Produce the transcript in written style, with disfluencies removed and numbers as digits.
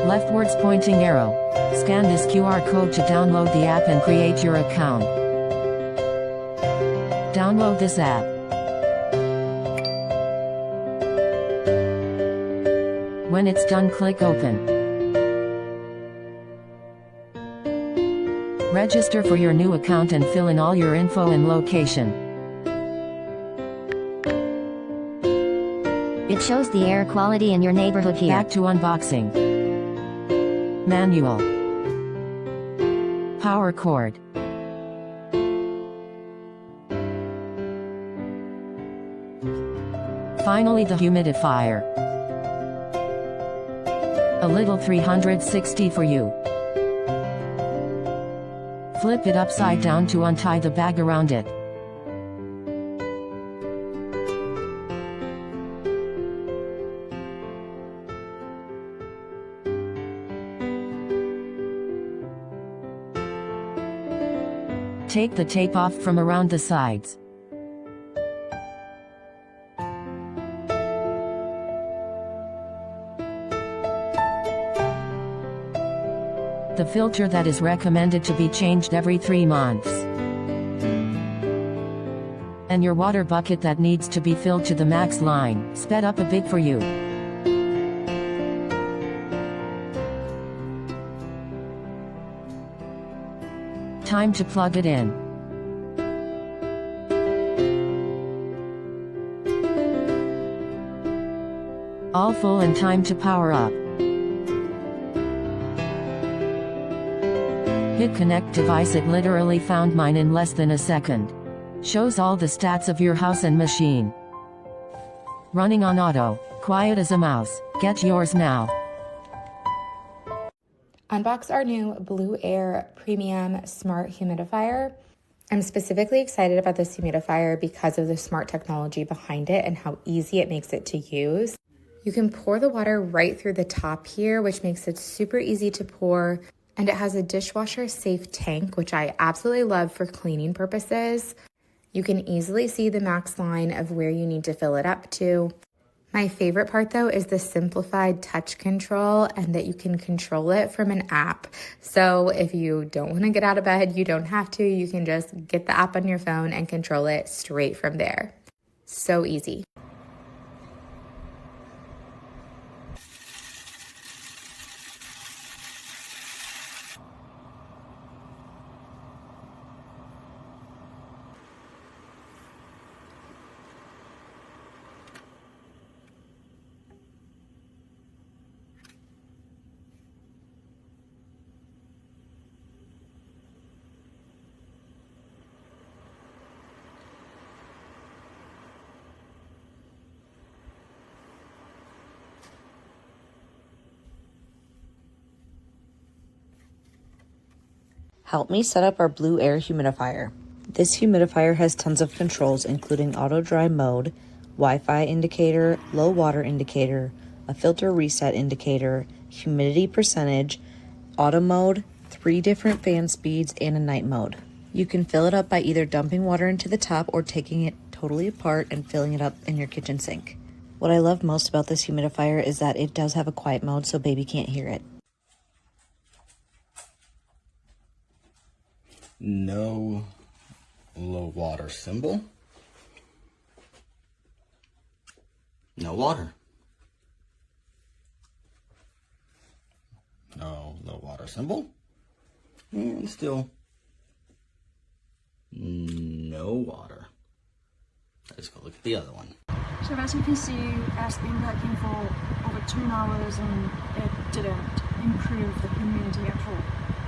Leftwards pointing arrow. Scan this QR code to download the app and create your account. Download this app. When it's done, click open. Register for your new account and fill in all your info and location. It shows the air quality in your neighborhood here. Back to unboxing. Manual. Power cord. Finally, the humidifier. A little 360 for you. Flip it upside down to untie the bag around it. Take the tape off from around the sides. The filter that is recommended to be changed every 3 months. And your water bucket that needs to be filled to the max line, sped up a bit for you. Time to plug it in. All full and time to power up. Hit connect device. It literally found mine in less than a second. Shows all the stats of your house and machine. Running on auto, quiet as a mouse. Get yours now. Unbox our new BLUEAIR Premium Smart Humidifier. I'm specifically excited about this humidifier because of the smart technology behind it and how easy it makes it to use. You can pour the water right through the top here, which makes it super easy to pour. And it has a dishwasher safe tank, which I absolutely love for cleaning purposes. You can easily see the max line of where you need to fill it up to. My favorite part though is the simplified touch control and that you can control it from an app. So if you don't want to get out of bed, you don't have to. You can just get the app on your phone and control it straight from there. So easy. Help me set up our BLUEAIR humidifier. This humidifier has tons of controls including auto dry mode, Wi-Fi indicator, low water indicator, a filter reset indicator, humidity percentage, auto mode, 3 different fan speeds, and a night mode. You can fill it up by either dumping water into the tub or taking it totally apart and filling it up in your kitchen sink. What I love most about this humidifier is that it does have a quiet mode so baby can't hear it. No low water symbol. No water. No low water symbol. And still no water. Let's go look at the other one. So as you can see, it's been working for over 2 hours and it didn't improve the humidity at all.